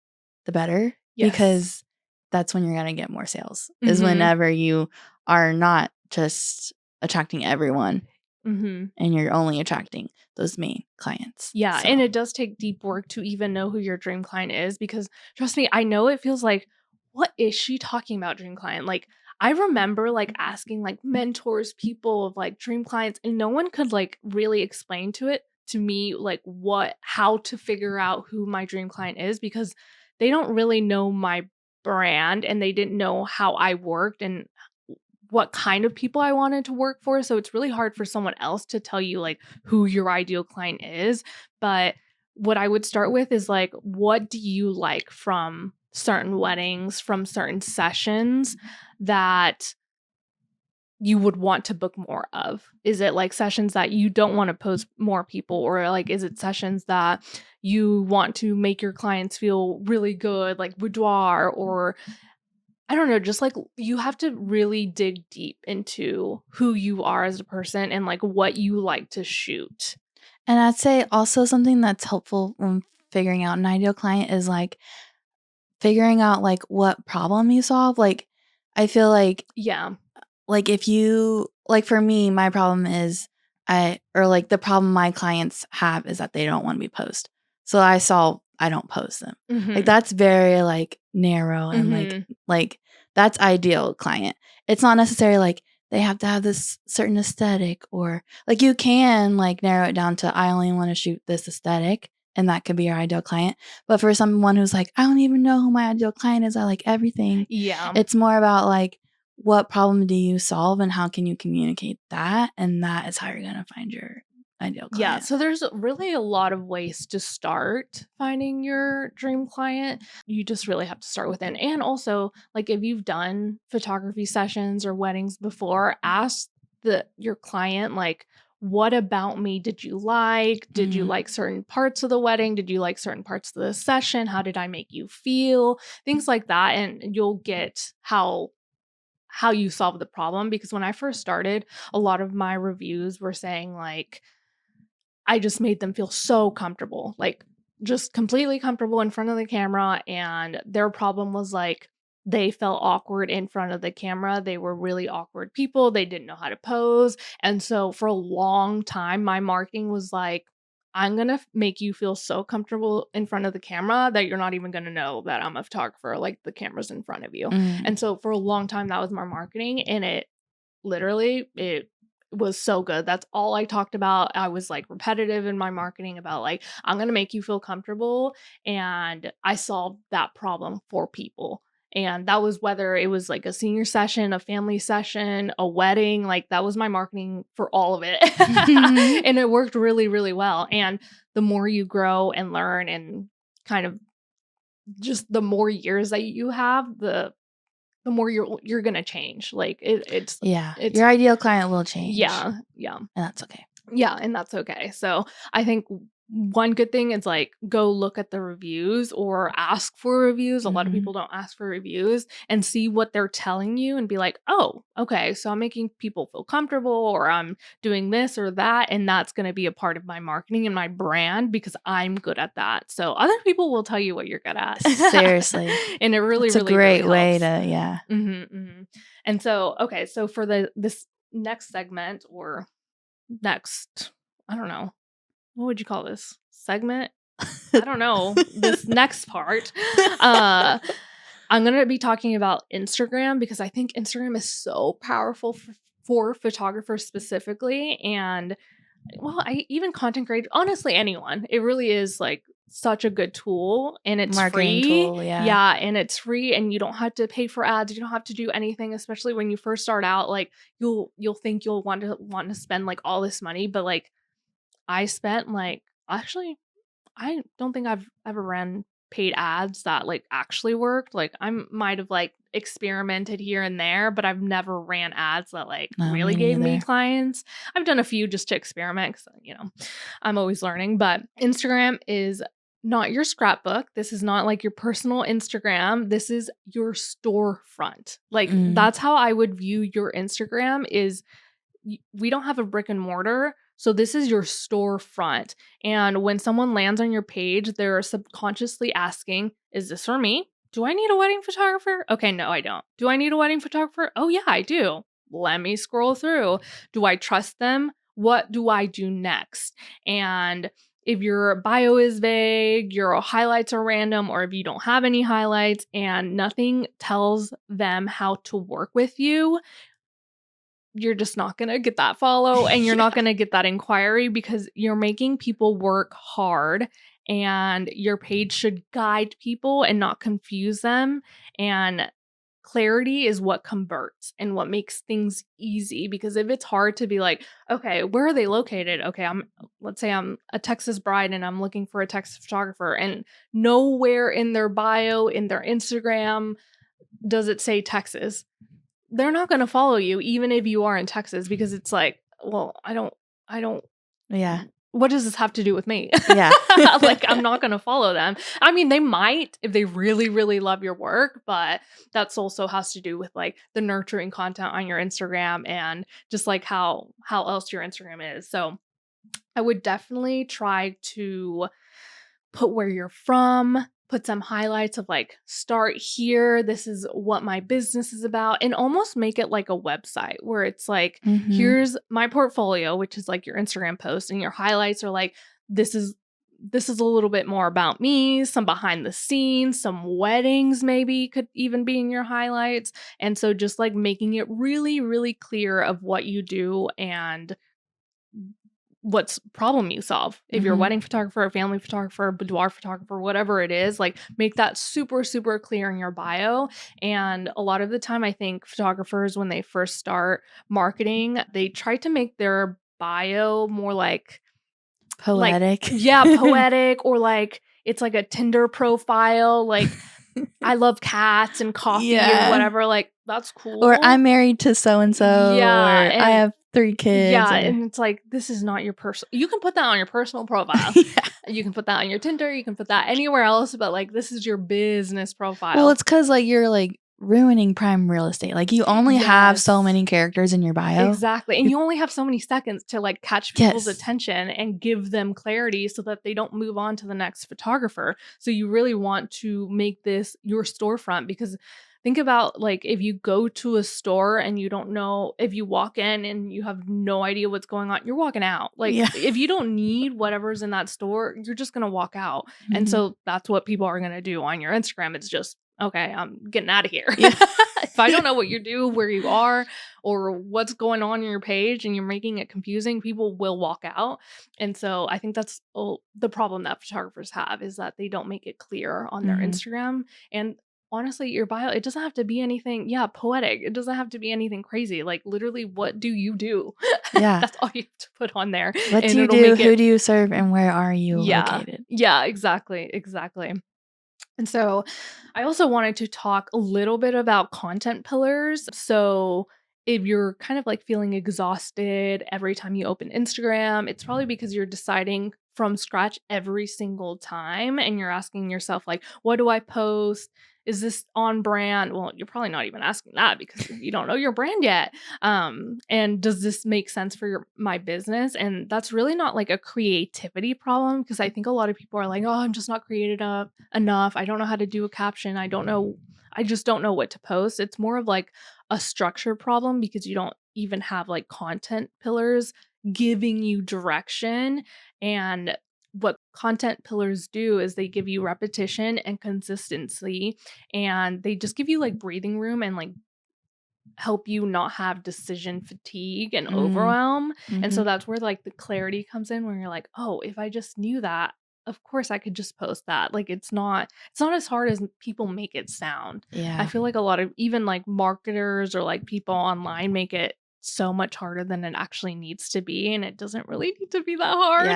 Speaker 2: the better.
Speaker 1: Yes.
Speaker 2: Because that's when you're going to get more sales, is whenever you are not just attracting everyone and you're only attracting those main clients.
Speaker 1: Yeah. So. And it does take deep work to even know who your dream client is, because trust me, I know it feels like, what is she talking about, dream client? Like, I remember like asking like mentors, people of like dream clients, and no one could like really explain to me like how to figure out who my dream client is, because they don't really know my brand and they didn't know how I worked and what kind of people I wanted to work for. So it's really hard for someone else to tell you like who your ideal client is. But what I would start with is like, what do you like from certain weddings, from certain sessions that you would want to book more of? Is it like sessions that you don't want to post more people, or like is it sessions that you want to make your clients feel really good, like boudoir, or I don't know, just like you have to really dig deep into who you are as a person and like what you like to shoot.
Speaker 2: And I'd say also something that's helpful when figuring out an ideal client is like figuring out like what problem you solve. Like, I feel like,
Speaker 1: yeah,
Speaker 2: like if you, like for me, my problem is like the problem my clients have is that they don't want to be posted. So I don't post them. Like that's very like narrow and like that's ideal client. It's not necessarily like they have to have this certain aesthetic, or like you can like narrow it down to I only want to shoot this aesthetic, and that could be your ideal client. But for someone who's like, I don't even know who my ideal client is, I like everything.
Speaker 1: Yeah.
Speaker 2: It's more about like, what problem do you solve and how can you communicate that? And that is how you're going to find your ideal client.
Speaker 1: Yeah. So there's really a lot of ways to start finding your dream client. You just really have to start within. And also, like if you've done photography sessions or weddings before, ask your client, like, what about me did you like? Did you like certain parts of the wedding? Did you like certain parts of the session? How did I make you feel? Things like that. And you'll get how you solve the problem. Because when I first started, a lot of my reviews were saying like, I just made them feel so comfortable, like just completely comfortable in front of the camera. And their problem was like, they felt awkward in front of the camera. They were really awkward people. They didn't know how to pose. And so for a long time, my marketing was like, I'm going to make you feel so comfortable in front of the camera that you're not even going to know that I'm a photographer, like the camera's in front of you. And so for a long time, that was my marketing. And it was so good. That's all I talked about. I was like repetitive in my marketing about like, I'm going to make you feel comfortable. And I solved that problem for people. And that was whether it was like a senior session, a family session, a wedding, like that was my marketing for all of it. And it worked really, really well. And the more you grow and learn and kind of just the more years that you have, the more you're gonna change. Like it's
Speaker 2: your ideal client will change.
Speaker 1: Yeah.
Speaker 2: And that's okay.
Speaker 1: Yeah, and that's okay. So I think one good thing is like go look at the reviews or ask for reviews. A lot of people don't ask for reviews, and see what they're telling you and be like, oh, okay, so I'm making people feel comfortable, or I'm doing this or that, and that's going to be a part of my marketing and my brand because I'm good at that. So other people will tell you what you're good at.
Speaker 2: Seriously.
Speaker 1: And it really,
Speaker 2: it's a
Speaker 1: really,
Speaker 2: great
Speaker 1: really
Speaker 2: way
Speaker 1: helps.
Speaker 2: to,
Speaker 1: And so, okay, so for this next segment or next, I don't know, what would you call this segment? I don't know. This next part, I'm going to be talking about Instagram, because I think Instagram is so powerful for photographers specifically. And well, even content creators, honestly, anyone. It really is like such a good tool, and it's
Speaker 2: marketing
Speaker 1: free.
Speaker 2: Tool,
Speaker 1: Yeah, and it's free, and you don't have to pay for ads. You don't have to do anything, especially when you first start out. Like you'll think you'll want to spend like all this money, but like I spent like, actually, I don't think I've ever ran paid ads that like actually worked. Like I might have like experimented here and there, but I've never ran ads that like really gave me clients. I've done a few just to experiment because, I'm always learning. But Instagram is not your scrapbook. This is not like your personal Instagram. This is your storefront. Like that's how I would view your Instagram. Is we don't have a brick and mortar. So this is your storefront. And when someone lands on your page, they're subconsciously asking, is this for me? Do I need a wedding photographer? Okay, no, I don't. Do I need a wedding photographer? Oh, yeah, I do. Let me scroll through. Do I trust them? What do I do next? And if your bio is vague, your highlights are random, or if you don't have any highlights and nothing tells them how to work with you, you're just not going to get that follow and you're not going to get that inquiry because you're making people work hard, and your page should guide people and not confuse them. And clarity is what converts and what makes things easy, because if it's hard to be like, okay, where are they located? Okay, let's say I'm a Texas bride and I'm looking for a Texas photographer, and nowhere in their bio, in their Instagram, does it say Texas. They're not going to follow you even if you are in Texas, because it's like, well, I don't
Speaker 2: Yeah.
Speaker 1: what does this have to do with me?
Speaker 2: Yeah.
Speaker 1: Like, I'm not going to follow them. I mean, they might if they really, really love your work, but that's also has to do with like the nurturing content on your Instagram and just like how else your Instagram is. So I would definitely try to put where you're from, put some highlights of like, start here, this is what my business is about, and almost make it like a website where it's like, here's my portfolio, which is like your Instagram post, and your highlights are like, this is a little bit more about me, some behind the scenes, some weddings maybe could even be in your highlights. And so just like making it really, really clear of what you do and what's problem you solve. If you're a wedding photographer, a family photographer, boudoir photographer, whatever it is, like make that super, super clear in your bio. And a lot of the time, I think photographers, when they first start marketing, they try to make their bio more like
Speaker 2: poetic.
Speaker 1: Poetic, or like it's like a Tinder profile, like I love cats and coffee or whatever. Like, that's cool.
Speaker 2: Or I'm married to so and so.
Speaker 1: Yeah,
Speaker 2: or I have 3 kids.
Speaker 1: Yeah, and it's like, this is not your personal. You can put that on your personal profile. You can put that on your Tinder. You can put that anywhere else, but like, this is your business profile.
Speaker 2: Well, it's because like you're like ruining prime real estate. Like you only have so many characters in your bio.
Speaker 1: Exactly. And you only have so many seconds to like catch people's attention and give them clarity so that they don't move on to the next photographer. So you really want to make this your storefront, because think about like, if you go to a store and you don't know, if you walk in and you have no idea what's going on, you're walking out. Like if you don't need whatever's in that store, you're just going to walk out. And so that's what people are going to do on your Instagram. It's just, okay, I'm getting out of here. If I don't know what you do, where you are, or what's going on your page, and you're making it confusing, people will walk out. And so I think that's the problem that photographers have, is that they don't make it clear on their Instagram. And honestly, your bio, it doesn't have to be anything, poetic. It doesn't have to be anything crazy. Like, literally, what do you do?
Speaker 2: Yeah.
Speaker 1: That's all you have to put on there.
Speaker 2: What do you do? Who do you serve? And where are you located?
Speaker 1: Yeah, exactly. And so I also wanted to talk a little bit about content pillars. So if you're kind of like feeling exhausted every time you open Instagram, it's probably because you're deciding from scratch every single time, and you're asking yourself like, what do I post? Is this on brand? Well, you're probably not even asking that because you don't know your brand yet. And does this make sense for my business? And that's really not like a creativity problem, because I think a lot of people are like, oh, I'm just not creative enough. I don't know how to do a caption. I just don't know what to post. It's more of like a structure problem, because you don't even have like content pillars giving you direction. And what content pillars do is they give you repetition and consistency, and they just give you like breathing room and like help you not have decision fatigue and overwhelm. And so that's where like the clarity comes in, where you're like, oh, if I just knew that, of course I could just post that. Like, it's not as hard as people make it sound. I feel like a lot of even like marketers or like people online make it so much harder than it actually needs to be, and it doesn't really need to be that hard.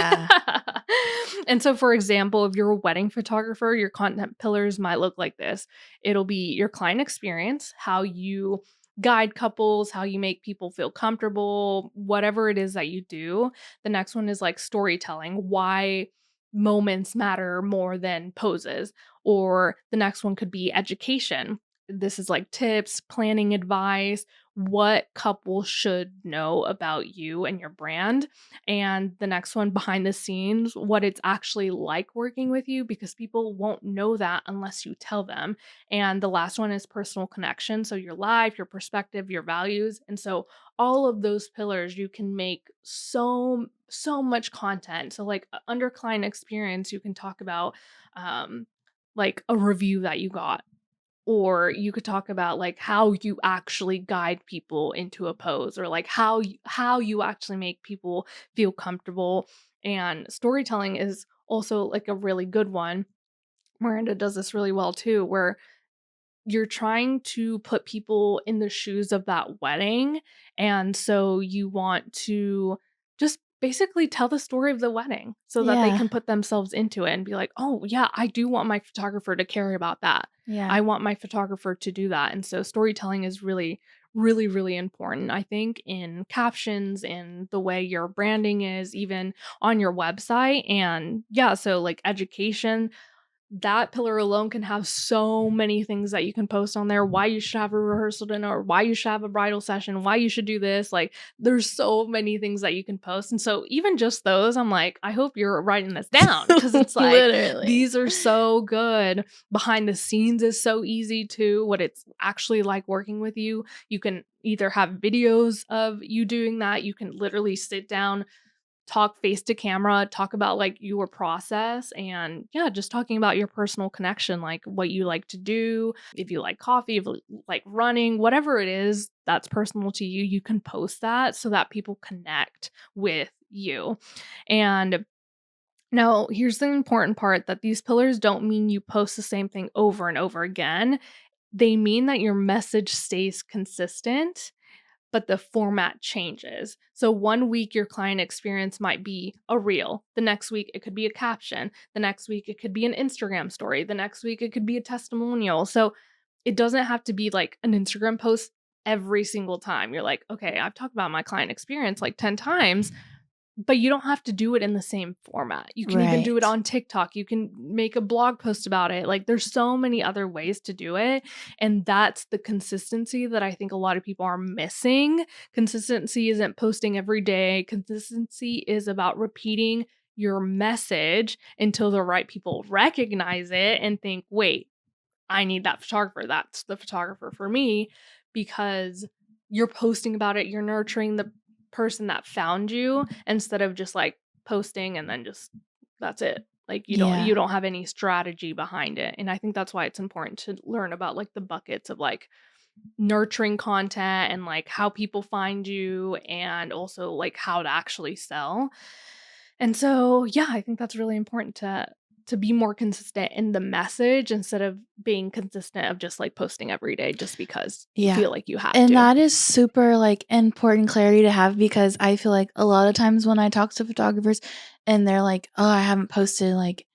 Speaker 1: And so, for example, if you're a wedding photographer, your content pillars might look like this. It'll be your client experience, how you guide couples, how you make people feel comfortable, whatever it is that you do. The next one is like storytelling, why moments matter more than poses. Or the next one could be education. this is like tips, planning advice, what couples should know about you and your brand. And the next one, behind the scenes, what it's actually like working with you, because people won't know that unless you tell them. And the last one is personal connection. So your life, your perspective, your values. And so all of those pillars, you can make so much content. So like under client experience, you can talk about like a review that you got, or you could talk about like how you actually guide people into a pose, or like how you actually make people feel comfortable. And storytelling is also like a really good one. Miranda does this really well too, where you're trying to put people in the shoes of that wedding. And so you want to just basically tell the story of the wedding so that they
Speaker 2: Yeah.
Speaker 1: can put themselves into it and be like, oh, yeah, I do want my photographer to care about that.
Speaker 2: Yeah.
Speaker 1: I want my photographer to do that. And so storytelling is really, really, really important, I think, in captions, in the way your branding is, even on your website. And yeah, so like education, that pillar alone can have so many things that you can post on there. Why you should have a rehearsal dinner, or why you should have a bridal session, why you should do this. Like, there's so many things that you can post. And so even just those, I'm like, I hope you're writing this down, because it's like,
Speaker 2: Literally.
Speaker 1: these are so good. Behind the scenes is so easy too, what it's actually like working with you. You can either have videos of you doing that, you can literally sit down, talk face to camera, talk about like your process, and yeah, just talking about your personal connection, like what you like to do. If you like coffee, if you like running, whatever it is that's personal to you, you can post that so that people connect with you. And now, here's the important part, that these pillars don't mean you post the same thing over and over again. They mean that your message stays consistent, but the format changes. So one week your client experience might be a reel. The next week it could be a caption. The next week it could be an Instagram story. The next week it could be a testimonial. So it doesn't have to be like an Instagram post every single time. You're like, okay, I've talked about my client experience like 10 times, but you don't have to do it in the same format. You can even do it
Speaker 2: Right.
Speaker 1: on TikTok. You can make a blog post about it. Like, there's so many other ways to do it. And that's the consistency that I think a lot of people are missing. Consistency isn't posting every day. Consistency is about repeating your message until the right people recognize it and think, wait, I need that photographer. That's the photographer for me, because you're posting about it. You're nurturing the person that found you, instead of just like posting and then just that's it. Like you
Speaker 2: Yeah.
Speaker 1: don't have any strategy behind it. And I think that's why it's important to learn about like the buckets of like nurturing content and like how people find you, and also like how to actually sell. And so, yeah, I think that's really important to be more consistent in the message, instead of being consistent of just like posting every day just because you
Speaker 2: Yeah.
Speaker 1: feel like you have
Speaker 2: And
Speaker 1: to.
Speaker 2: that is super like important clarity to have, because I feel like a lot of times when I talk to photographers and they're like, oh, I haven't posted, like,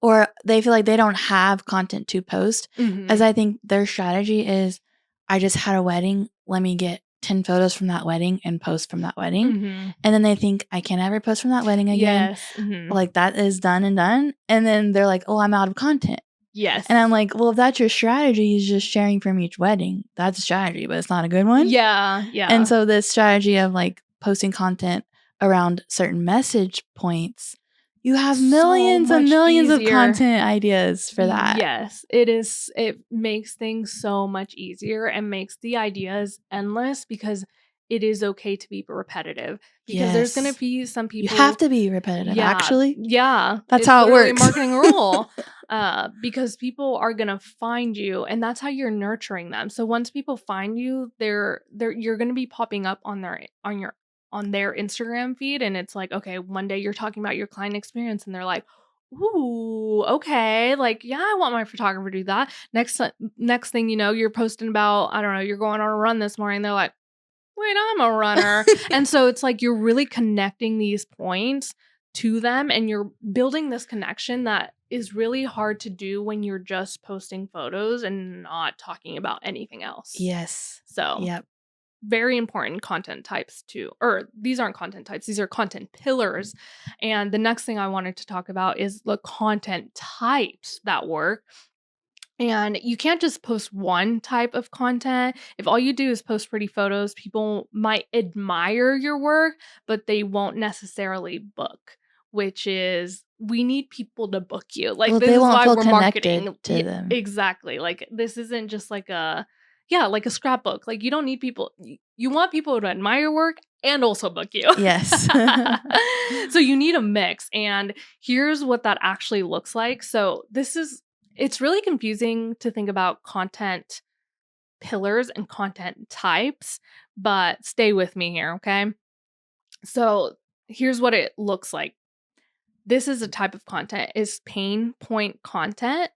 Speaker 2: or they feel like they don't have content to post, as I think their strategy is, I just had a wedding, let me get 10 photos from that wedding and post from that wedding.
Speaker 1: Mm-hmm.
Speaker 2: And then they think, I can't ever post from that wedding again.
Speaker 1: Yes. Mm-hmm.
Speaker 2: Like, that is done and done. And then they're like, oh, I'm out of content.
Speaker 1: Yes.
Speaker 2: And I'm like, well, if that's your strategy, is just sharing from each wedding, that's a strategy, but it's not a good one.
Speaker 1: Yeah. Yeah.
Speaker 2: And so this strategy of like posting content around certain message points, you have millions
Speaker 1: So
Speaker 2: and
Speaker 1: much
Speaker 2: millions of
Speaker 1: easier.
Speaker 2: content ideas for that.
Speaker 1: Yes, it is. It makes things so much easier and makes the ideas endless, because it is okay to be repetitive, because there's going
Speaker 2: Yes.
Speaker 1: to be some
Speaker 2: You
Speaker 1: people.
Speaker 2: have to be repetitive,
Speaker 1: Yeah.
Speaker 2: actually.
Speaker 1: Yeah.
Speaker 2: That's
Speaker 1: it's
Speaker 2: how it
Speaker 1: literally
Speaker 2: works.
Speaker 1: a marketing rule. Because people are going to find you, and that's how you're nurturing them. So once people find you, you're going to be popping up on their Instagram feed, and it's like, okay, one day you're talking about your client experience and they're like, ooh, okay, like, yeah, I want my photographer to do that. Next thing you know, you're posting about, I don't know, you're going on a run this morning. They're like, wait, I'm a runner. And so it's like you're really connecting these points to them, and you're building this connection that is really hard to do when you're just posting photos and not talking about anything else.
Speaker 2: Yes.
Speaker 1: So
Speaker 2: Yep.
Speaker 1: very important content types too, or these aren't content types, these are content pillars. And the next thing I wanted to talk about is the content types that work. And you can't just post one type of content. If all you do is post pretty photos, people might admire your work, but they won't necessarily book, which is we need people to book you. Like,
Speaker 2: Well,
Speaker 1: this
Speaker 2: they
Speaker 1: is
Speaker 2: won't
Speaker 1: why
Speaker 2: feel
Speaker 1: we're
Speaker 2: connected
Speaker 1: marketing.
Speaker 2: to them.
Speaker 1: Exactly. Like, this isn't just like a scrapbook. Like, you don't need people. You want people to admire your work and also book you.
Speaker 2: Yes.
Speaker 1: So you need a mix. And here's what that actually looks like. So it's really confusing to think about content pillars and content types, but stay with me here, okay? So here's what it looks like. This is a type of content is pain point content.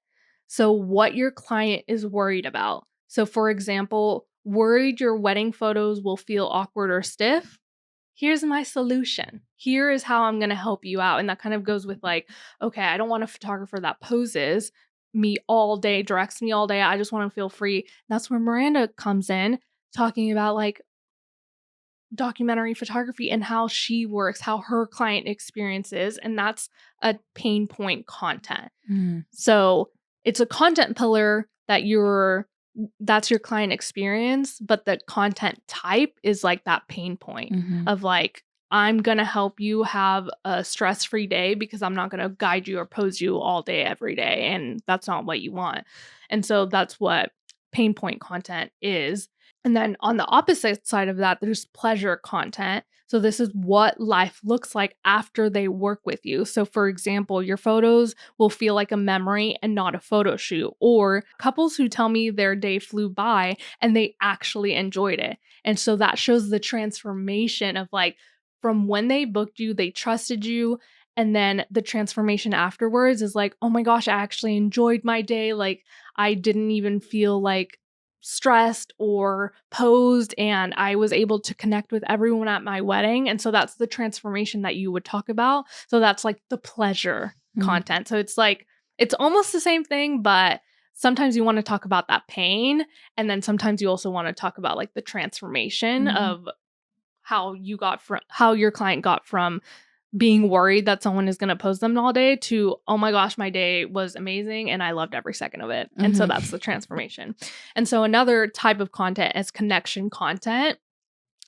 Speaker 1: So what your client is worried about. So for example, worried your wedding photos will feel awkward or stiff. Here's my solution. Here is how I'm going to help you out. And that kind of goes with like, okay, I don't want a photographer that poses me all day, directs me all day. I just want to feel free. That's where Miranda comes in, talking about like documentary photography and how she works, how her client experiences. And that's a pain point content.
Speaker 2: Mm.
Speaker 1: So it's a content pillar that's your client experience, but the content type is like that pain point of like, I'm going to help you have a stress-free day because I'm not going to guide you or pose you all day, every day. And that's not what you want. And so that's what pain point content is. And then on the opposite side of that, there's pleasure content. So this is what life looks like after they work with you. So for example, your photos will feel like a memory and not a photo shoot. Or couples who tell me their day flew by and they actually enjoyed it. And so that shows the transformation of like, from when they booked you, they trusted you. And then the transformation afterwards is like, oh my gosh, I actually enjoyed my day. Like, I didn't even feel like stressed or posed, and I was able to connect with everyone at my wedding. And so that's the transformation that you would talk about. So that's like the pleasure content. So it's like, it's almost the same thing, but sometimes you want to talk about that pain. And then sometimes you also want to talk about like the transformation of how your client got from being worried that someone is going to pose them all day to, oh my gosh, my day was amazing and I loved every second of it. And so that's the transformation. And so another type of content is connection content.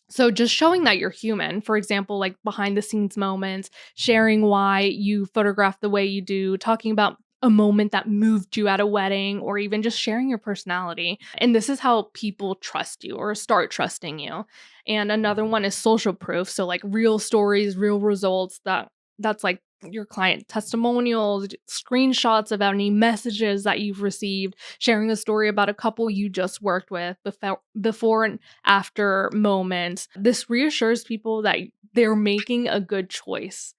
Speaker 1: So just showing that you're human, for example, like behind the scenes moments, sharing why you photograph the way you do, talking about a moment that moved you at a wedding, or even just sharing your personality. And this is how people trust you or start trusting you. And another one is social proof. So like real stories, real results, that's like your client testimonials, screenshots of any messages that you've received, sharing a story about a couple you just worked with, before and after moments. This reassures people that they're making a good choice,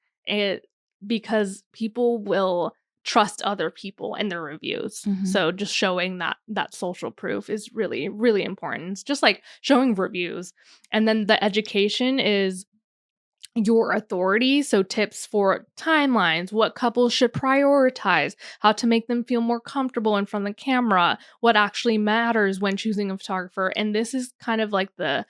Speaker 1: because people will trust other people and their reviews. So just showing that social proof is really, really important. It's just like showing reviews. And then the education is your authority. So tips for timelines, what couples should prioritize, how to make them feel more comfortable in front of the camera, what actually matters when choosing a photographer. And this is kind of like the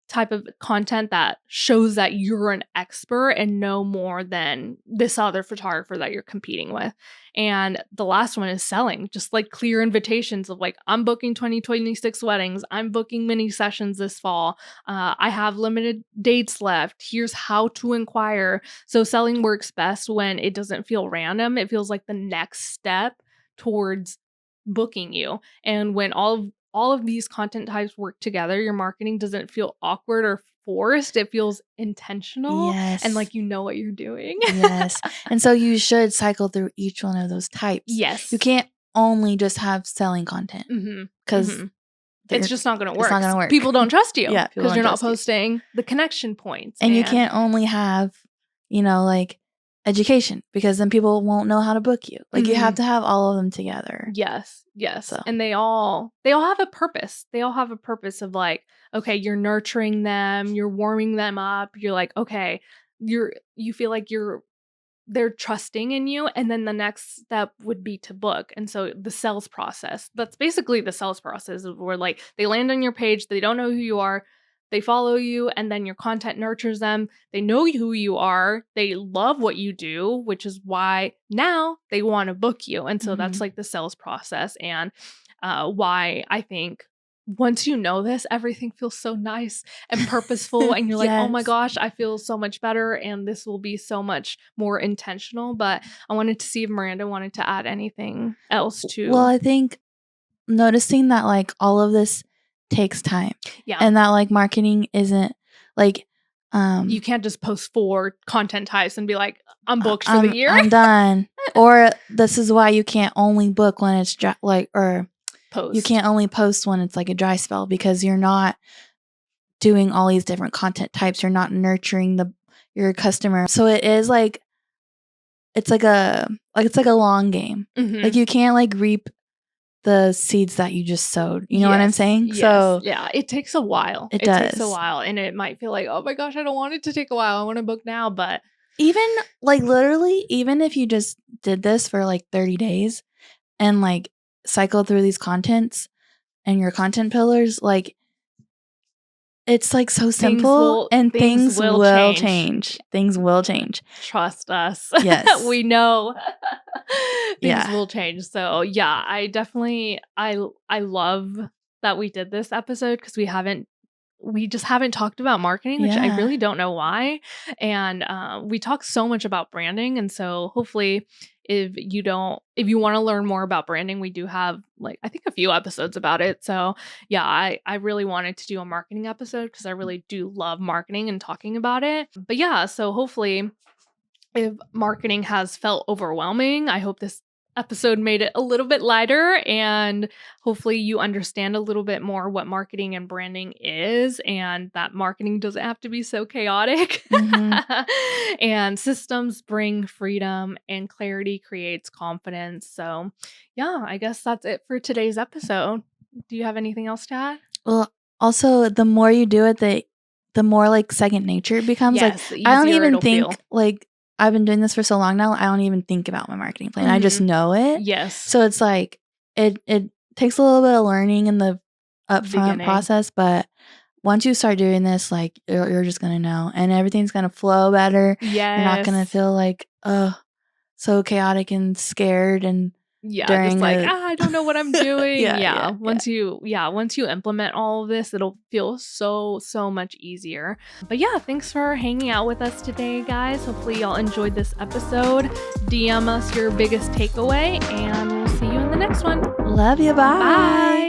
Speaker 1: type of content that shows that you're an expert and know more than this other photographer that you're competing with. And the last one is selling, just like clear invitations of like, I'm booking 2026 weddings. I'm booking mini sessions this fall. I have limited dates left. Here's how to inquire. So selling works best when it doesn't feel random. It feels like the next step towards booking you. And when all of these content types work together, your marketing doesn't feel awkward or forced. It feels intentional and like you know what you're doing.
Speaker 2: Yes. And so you should cycle through each one of those types.
Speaker 1: Yes.
Speaker 2: You can't only just have selling content because
Speaker 1: it's just not going to work.
Speaker 2: It's not going to work.
Speaker 1: People don't trust you because you're not
Speaker 2: trust you.
Speaker 1: posting the connection points.
Speaker 2: And you can't only have, like education, because then people won't know how to book you. Like you have to have all of them together.
Speaker 1: Yes. So. And they all have a purpose. They all have a purpose of like, okay, you're nurturing them, you're warming them up. You're like, okay, you feel like they're trusting in you. And then the next step would be to book. And so the sales process, that's basically the sales process, where like they land on your page, they don't know who you are. they follow you, and then your content nurtures them. They know who you are. They love what you do, which is why now they want to book you. And so that's like the sales process, and why I think once you know this, everything feels so nice and purposeful, and you're like, oh my gosh, I feel so much better, and this will be so much more intentional. But I wanted to see if Miranda wanted to add anything else to.
Speaker 2: Well, I think noticing that like all of this takes time.
Speaker 1: Yeah.
Speaker 2: And that like marketing isn't like
Speaker 1: you can't just post 4 content types and be like, I'm booked for the year.
Speaker 2: I'm done. Or this is why you can't only book when it's dry, like, or post. You can't only post when it's like a dry spell, because you're not doing all these different content types. You're not nurturing your customer. So it is like it's like a long game. Like you can't like reap the seeds that you just sowed. You know what I'm saying?
Speaker 1: Yes.
Speaker 2: So
Speaker 1: yeah, it takes a while. It takes a while, and it might feel like, oh my gosh, I don't want it to take a while. I want to book now. But
Speaker 2: even like literally, even if you just did this for like 30 days and like cycle through these contents and your content pillars, like it's like so simple, and things will change. Things will change.
Speaker 1: Trust us.
Speaker 2: Yes.
Speaker 1: We know things will change. So yeah, I definitely, I love that we did this episode, because we just haven't talked about marketing, which I really don't know why. And we talk so much about branding. And so hopefully if you want to learn more about branding, we do have like, I think a few episodes about it. So yeah, I really wanted to do a marketing episode, because I really do love marketing and talking about it. But yeah, so hopefully if marketing has felt overwhelming, I hope this episode made it a little bit lighter, and hopefully you understand a little bit more what marketing and branding is, and that marketing doesn't have to be so chaotic. And systems bring freedom, and clarity creates confidence. So yeah, I guess that's it for today's episode. Do you have anything else to add?
Speaker 2: Well, also the more you do it, the more like second nature it becomes.
Speaker 1: Yes,
Speaker 2: like I don't even think like I've been doing this for so long now, I don't even think about my marketing plan. I just know it.
Speaker 1: Yes.
Speaker 2: So it's like it takes a little bit of learning in the upfront process, but once you start doing this, like you're just gonna know, and everything's gonna flow better.
Speaker 1: Yes.
Speaker 2: You're not gonna feel like so chaotic and scared and
Speaker 1: just like I don't know what I'm doing. Once you implement all of this, it'll feel so much easier. But yeah, thanks for hanging out with us today, guys. Hopefully y'all enjoyed this episode. DM us your biggest takeaway, and we'll see you in the next one.
Speaker 2: Love you. Bye.